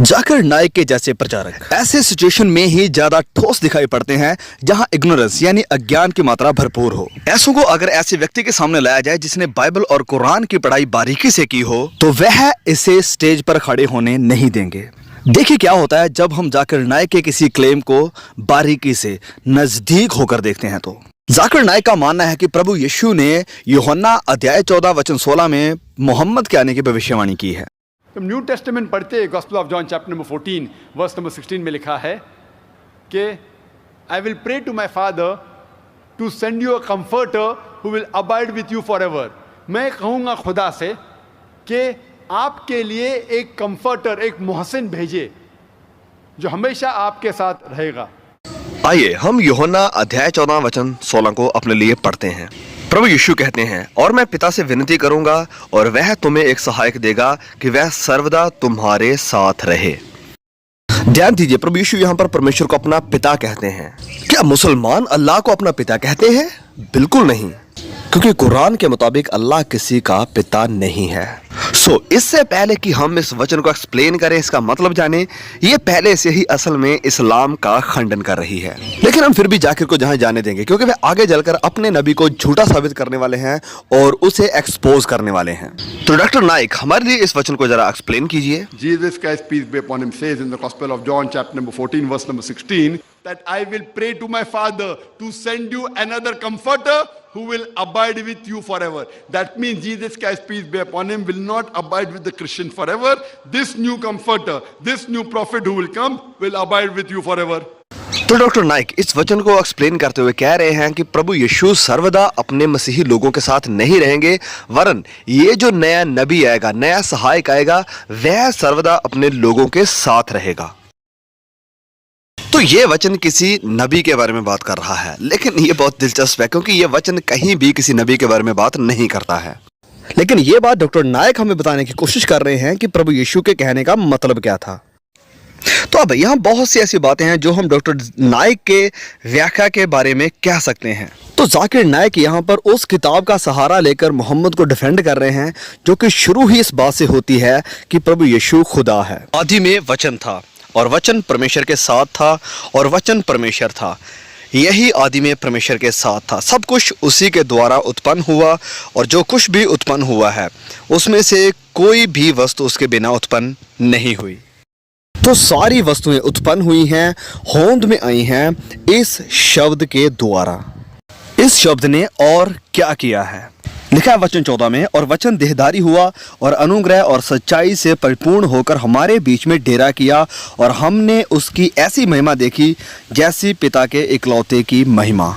जाकिर नाइक के जैसे प्रचारक ऐसे सिचुएशन में ही ज्यादा ठोस दिखाई पड़ते हैं जहां इग्नोरेंस यानी अज्ञान की मात्रा भरपूर हो। ऐसों को अगर ऐसे व्यक्ति के सामने लाया जाए जिसने बाइबल और कुरान की पढ़ाई बारीकी से की हो तो वह इसे स्टेज पर खड़े होने नहीं देंगे। देखिए क्या होता है जब हम जाकिर नाइक के किसी क्लेम को बारीकी से नजदीक होकर देखते हैं। तो जाकिर नाइक का मानना है कि प्रभु यीशु ने यूहन्ना अध्याय 14 वचन 16 में मोहम्मद के आने की भविष्यवाणी की है। तुम न्यू टेस्टामेंट पढ़ते gospel of John chapter number 14 verse number 16 में लिखा है कि I will pray to my father to send you a comforter who will abide with you forever. मैं कहूँगा खुदा से कि आपके लिए एक कंफर्टर, एक मोहसिन भेजे जो हमेशा आपके साथ रहेगा। आइए हम यूहन्ना अध्याय 14 वचन 16 को अपने लिए पढ़ते हैं। प्रभु यीशु कहते हैं, और मैं पिता से विनती करूंगा और वह तुम्हें एक सहायक देगा कि वह सर्वदा तुम्हारे साथ रहे। ध्यान दीजिए, प्रभु यीशु यहाँ पर परमेश्वर को अपना पिता कहते हैं। क्या मुसलमान अल्लाह को अपना पिता कहते हैं? बिल्कुल नहीं, क्योंकि कुरान के मुताबिक अल्लाह किसी का पिता नहीं है। इससे पहले कि हम इस वचन को एक्सप्लेन करें, इसका मतलब जाने, ये पहले से ही असल में इस्लाम का खंडन कर रही है। लेकिन हम फिर भी जाकिर को जहां जाने देंगे क्योंकि वे आगे चलकर अपने नबी को झूठा साबित करने वाले हैं और उसे एक्सपोज करने वाले हैं। तो डॉक्टर नाइक हमारे लिए इस वचन को जरा एक्सप्लेन कीजिए। Jesus Christ peace be upon him says in the Gospel of John chapter number 14 verse number 16 that I will pray to my Father to send you another comforter who will abide with you forever. That means Jesus Christ peace be upon him will not abide with the Christian forever. This new comforter, this new prophet who will come will abide with you forever. तो doctor Naik इस वचन को explain करते हुए कह रहे हैं कि प्रभु यीशु सर्वदा अपने मसीही लोगों के साथ नहीं रहेंगे, वरन ये जो नया नबी आएगा, नया सहायक आएगा, वह सर्वदा अपने लोगों के साथ रहेगा। तो ये वचन किसी नबी के बारे में बात कर रहा है, लेकिन ये बहुत दिलचस्प है क्योंकि ये वचन कहीं भी किसी नबी के बारे में बात नहीं करता है। लेकिन ये बात डॉक्टर नाइक हमें बताने की कोशिश कर रहे हैं कि प्रभु यीशु के कहने का मतलब क्या था। तो अब यहाँ बहुत सी ऐसी बातें हैं जो हम डॉक्टर नाइक के व्याख्या के बारे में कह सकते हैं। तो जाकिर नाइक यहाँ पर उस किताब का सहारा लेकर मोहम्मद को डिफेंड कर रहे हैं जो कि शुरू ही इस बात से होती है कि प्रभु यीशु खुदा है। आदि में वचन था और वचन परमेश्वर के साथ था और वचन परमेश्वर था। यही आदि में परमेश्वर के साथ था। सब कुछ उसी के द्वारा उत्पन्न हुआ और जो कुछ भी उत्पन्न हुआ है उसमें से कोई भी वस्तु उसके बिना उत्पन्न नहीं हुई। तो सारी वस्तुएं उत्पन्न हुई हैं, होंद में आई हैं इस शब्द के द्वारा। इस शब्द ने और क्या किया है? लिखा है वचन 14 में, और वचन देहधारी हुआ और अनुग्रह और सच्चाई से परिपूर्ण होकर हमारे बीच में डेरा किया और हमने उसकी ऐसी महिमा देखी जैसी पिता के इकलौते की महिमा।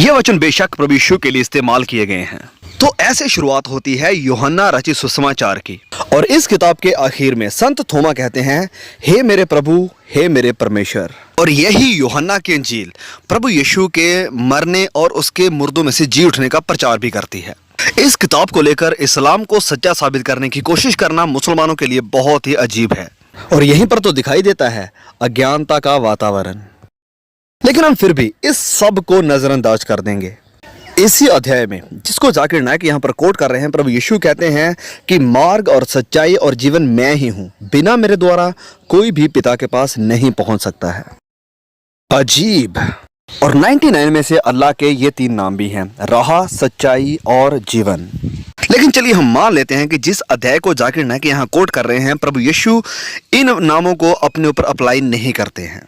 ये वचन बेशक प्रभु यीशु के लिए इस्तेमाल किए गए हैं। तो ऐसे शुरुआत होती है यूहन्ना रचित सुसमाचार की। और इस किताब के आखिर में संत थोमा कहते हैं, हे मेरे प्रभु, हे मेरे परमेश्वर। और यही यूहन्ना की इंजील प्रभु यीशु के मरने और उसके मुर्दों में से जी उठने का प्रचार भी करती है। इस किताब को लेकर इस्लाम को सच्चा साबित करने की कोशिश करना मुसलमानों के लिए बहुत ही अजीब है। और यहीं पर तो दिखाई देता है अज्ञानता का वातावरण। लेकिन हम फिर भी इस सब को नजरअंदाज कर देंगे। इसी अध्याय में जिसको जाकिर नाइक यहाँ पर कोट कर रहे हैं, प्रभु यीशु कहते हैं कि मार्ग और सच्चाई और जीवन मैं ही हूं, बिना मेरे द्वारा कोई भी पिता के पास नहीं पहुंच सकता है। अजीब। और 99 में से अल्लाह के ये 3 नाम भी हैं, राह, सच्चाई और जीवन। लेकिन चलिए हम मान लेते हैं कि जिस अध्याय को जाकिर नाइक यहाँ कोट कर रहे हैं, प्रभु यीशु इन नामों को अपने ऊपर अप्लाई नहीं करते हैं।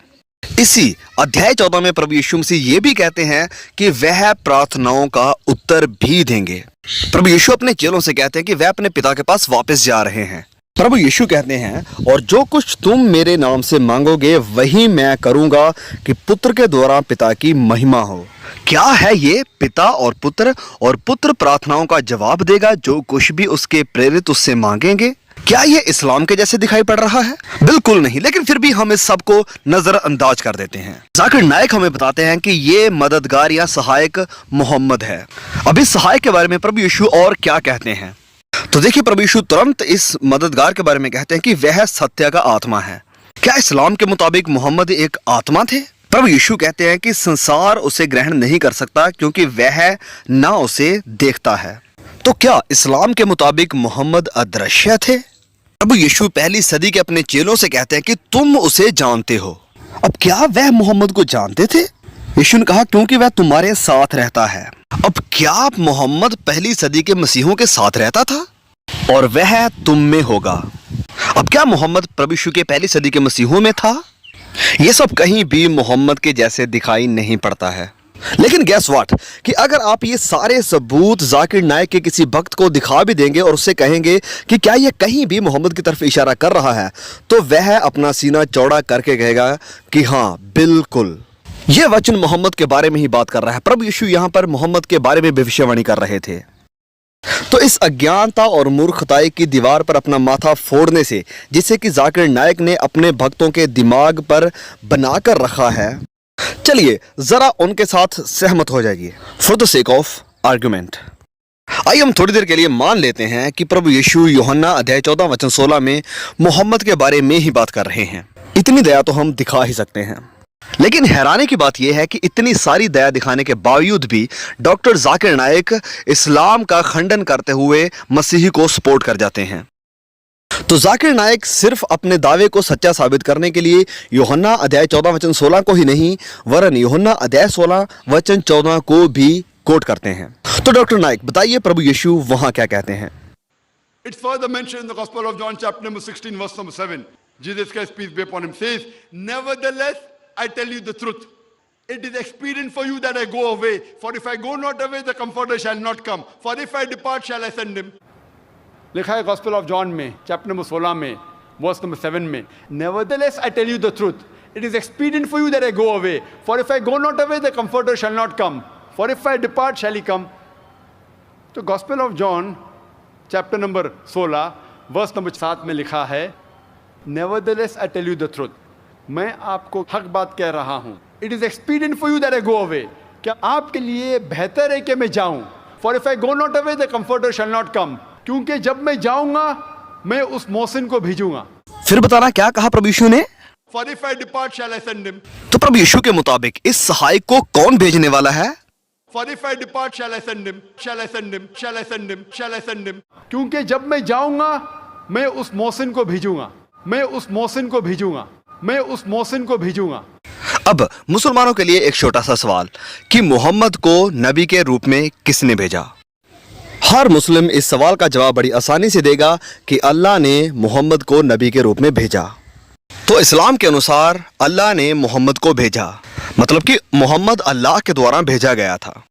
इसी अध्याय 14 में प्रभु यीशु मसीह ये भी कहते हैं कि वह प्रार्थनाओं का उत्तर भी देंगे। प्रभु यीशु अपने चेलों से कहते हैं कि वह अपने पिता के पास वापस जा रहे हैं। प्रभु यीशु कहते हैं, और जो कुछ तुम मेरे नाम से मांगोगे वही मैं करूंगा कि पुत्र के द्वारा पिता की महिमा हो। क्या है ये? पिता और पुत्र प्रार्थनाओं का जवाब देगा जो कुछ भी उसके प्रेरित उससे मांगेंगे। क्या ये इस्लाम के जैसे दिखाई पड़ रहा है? बिल्कुल नहीं, लेकिन फिर भी हम इस सब को नजरअंदाज कर देते हैं। जाकिर नाइक हमें बताते हैं कि ये मददगार या सहायक मोहम्मद है। अब इस सहायक के बारे में प्रभु यीशु और क्या कहते हैं? तो देखिए, प्रभु यीशु तुरंत इस मददगार के बारे में कहते हैं कि वह सत्य का आत्मा है। क्या इस्लाम के मुताबिक मोहम्मद एक आत्मा थे? प्रभु यीशु कहते हैं कि संसार उसे ग्रहण नहीं कर सकता क्योंकि वह ना उसे देखता है। तो क्या इस्लाम के मुताबिक मोहम्मद अदृश्य थे? प्रभु यीशु पहली सदी के अपने चेलों से कहते हैं कि तुम उसे जानते हो। अब क्या वह मोहम्मद को जानते थे? यीशु ने कहा क्योंकि वह तुम्हारे साथ रहता है। अब क्या मोहम्मद पहली सदी के मसीहों के साथ रहता था और वह तुम में होगा? अब क्या मोहम्मद प्रभु यीशु के पहली सदी के मसीहों में था? यह सब कहीं भी मोहम्मद के जैसे दिखाई नहीं पड़ता है। लेकिन गैस व्हाट कि अगर आप ये सारे सबूत जाकिर नाइक के किसी भक्त को दिखा भी देंगे और उससे कहेंगे कि क्या यह कहीं भी मोहम्मद की तरफ इशारा कर रहा है, तो वह अपना सीना चौड़ा करके कहेगा कि हाँ बिल्कुल यह वचन मोहम्मद के बारे में ही बात कर रहा है। प्रभु यीशु यहां पर मोहम्मद के बारे में भविष्यवाणी कर रहे थे। तो इस अज्ञानता और मूर्खताई की दीवार पर अपना माथा फोड़ने से, जिसे कि जाकिर नाइक ने अपने भक्तों के दिमाग पर बनाकर रखा है, चलिए जरा उनके साथ सहमत हो जाइए for the sake of argument. आइए हम थोड़ी देर के लिए मान लेते हैं कि प्रभु यीशु यूहन्ना अध्याय 14 वचन 16 में मोहम्मद के बारे में ही बात कर रहे हैं। इतनी दया तो हम दिखा ही सकते हैं। लेकिन हैरानी की बात यह है कि इतनी सारी दया दिखाने के बावजूद भी डॉक्टर जाकिर नाइक इस्लाम का खंडन करते हुए मसीही को सपोर्ट कर जाते हैं। तो जाकिर नाइक सिर्फ अपने दावे को सच्चा साबित करने के लिए यूहन्ना अध्याय 14 वचन 16 को ही नहीं, वरन यूहन्ना अध्याय 16 वचन 14 को भी कोट करते हैं। तो डॉक्टर नाइक बताइए प्रभु यीशु वहां क्या कहते हैं? It's further mentioned in the Gospel of John, chapter number 16, verse number 7. Jesus Christ, peace be upon him, says, "Nevertheless, I tell you the truth. It is expedient for you that I go away. For if I go not away, the Comforter shall not come. For if I depart, shall I send him." लिखा है Gospel of John में, chapter number 16 में, verse number 7 में, "Nevertheless, I tell you the truth. It is expedient for you that I go away. For if I go not away, the Comforter shall not come. For if I depart, shall he come." तो Gospel of John, chapter number 16, verse number 7 में लिखा है, "Nevertheless, I tell you the truth." मैं आपको हक बात कह रहा हूं। It is expedient for you that I go away. क्या आपके लिए बेहतर है कि मैं जाऊं? For if I go not away, the Comforter shall not come. क्योंकि जब मैं जाऊंगा, मैं उस मोहसिन को भेजूंगा। फिर बताना क्या कहा प्रभु यीशु ने? For if I depart, shall I send him. तो प्रभु यीशु के मुताबिक इस सहायक को कौन भेजने वाला है? For if I depart, shall I send him. Shall I send him. Shall I send him. Shall I send him. क्योंकि जब मैं जाऊंगा, मैं उस मोहसिन को भेजूंगा। मैं उस मोहसिन को भेजूंगा। मैं उस मोहसिन को भेजूंगा। अब मुसलमानों के लिए एक छोटा सा सवाल कि मोहम्मद को नबी के रूप में किसने भेजा? हर मुस्लिम इस सवाल का जवाब बड़ी आसानी से देगा कि अल्लाह ने मोहम्मद को नबी के रूप में भेजा। तो इस्लाम के अनुसार अल्लाह ने मोहम्मद को भेजा, मतलब कि मोहम्मद अल्लाह के द्वारा भेजा गया था।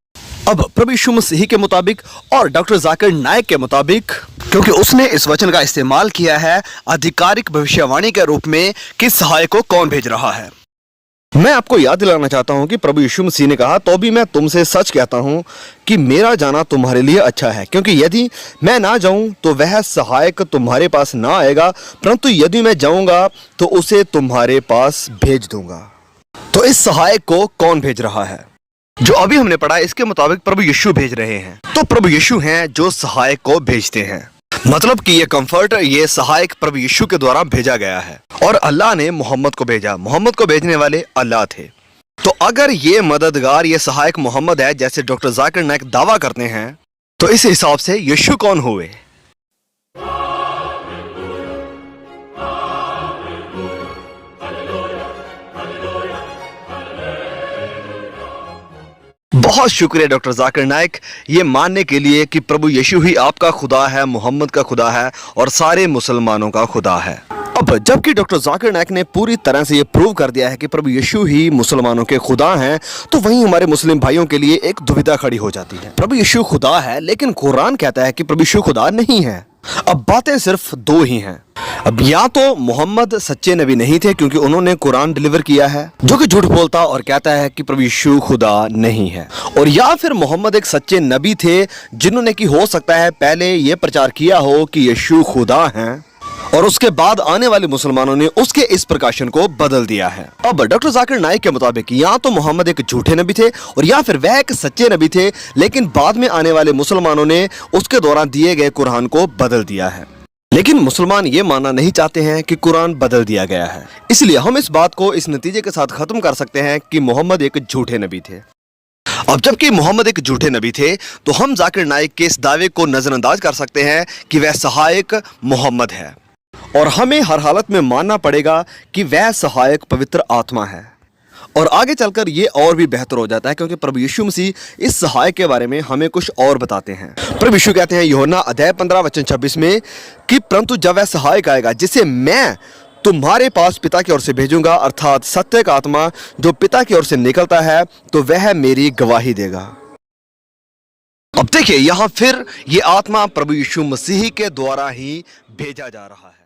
अब प्रभु यीशु मसीह के मुताबिक और डॉक्टर जाकिर नाइक के मुताबिक, क्योंकि उसने इस वचन का इस्तेमाल किया है आधिकारिक भविष्यवाणी के रूप में कि सहायक को कौन भेज रहा है, मैं आपको याद दिलाना चाहता हूं कि प्रभु यीशु मसीह ने कहा, तो भी मैं तुमसे सच कहता हूं कि मेरा जाना तुम्हारे लिए अच्छा है, क्योंकि यदि मैं ना जाऊं तो वह सहायक तुम्हारे पास ना आएगा, परंतु यदि मैं जाऊंगा तो उसे तुम्हारे पास भेज दूंगा। तो इस सहायक को कौन भेज रहा है? जो अभी हमने पढ़ा इसके मुताबिक प्रभु यीशु भेज रहे हैं। तो प्रभु यीशु हैं जो सहायक को भेजते हैं, मतलब कि ये कंफर्टर, ये सहायक प्रभु यीशु के द्वारा भेजा गया है और अल्लाह ने मोहम्मद को भेजा। मोहम्मद को भेजने वाले अल्लाह थे। तो अगर ये मददगार, ये सहायक मोहम्मद है जैसे डॉक्टर जाकिर नाइक दावा करते हैं, तो इस हिसाब से यीशु कौन हुए? बहुत शुक्रिया डॉक्टर जाकिर नाइक ये मानने के लिए कि प्रभु यीशु ही आपका खुदा है, मोहम्मद का खुदा है और सारे मुसलमानों का खुदा है। अब जबकि डॉक्टर जाकिर नाइक ने पूरी तरह से ये प्रूव कर दिया है कि प्रभु यीशु ही मुसलमानों के खुदा हैं, तो वहीं हमारे मुस्लिम भाइयों के लिए एक दुविधा खड़ी हो जाती है। प्रभु यीशु खुदा है, लेकिन कुरान कहता है कि प्रभु यीशु खुदा नहीं है। अब बातें सिर्फ दो ही हैं। अब या तो मोहम्मद सच्चे नबी नहीं थे क्योंकि उन्होंने कुरान डिलीवर किया है जो कि झूठ बोलता और कहता है कि प्रभु यीशु खुदा नहीं है, और या फिर मोहम्मद एक सच्चे नबी थे जिन्होंने कि हो सकता है पहले ये प्रचार किया हो कि यीशु खुदा हैं और उसके बाद आने वाले मुसलमानों ने उसके इस प्रकाशन को बदल दिया है। अब डॉक्टर जाकिर नाइक के मुताबिक या तो मोहम्मद एक झूठे नबी थे और या फिर वह एक सच्चे नबी थे, लेकिन बाद में आने वाले मुसलमानों ने उसके द्वारा दिए गए कुरान को बदल दिया है। लेकिन मुसलमान ये मानना नहीं चाहते हैं कि कुरान बदल दिया गया है, इसलिए हम इस बात को इस नतीजे के साथ खत्म कर सकते हैं कि मोहम्मद एक झूठे नबी थे। अब जबकि मोहम्मद एक झूठे नबी थे, तो हम जाकिर नाइक के इस दावे को नजरअंदाज कर सकते हैं कि वह सहायक मोहम्मद है और हमें हर हालत में मानना पड़ेगा कि वह सहायक पवित्र आत्मा है। और आगे चलकर ये और भी बेहतर हो जाता है, क्योंकि प्रभु यीशु मसीह इस सहायक के बारे में हमें कुछ और बताते हैं। प्रभु यीशु कहते हैं यूहन्ना अध्याय 15 वचन 26 में कि परंतु जब वह सहायक आएगा जिसे मैं तुम्हारे पास पिता की ओर से भेजूंगा, अर्थात सत्य का आत्मा जो पिता की ओर से निकलता है, तो वह मेरी गवाही देगा। अब देखिए, यहां फिर ये आत्मा प्रभु यीशु मसीह के द्वारा ही भेजा जा रहा है।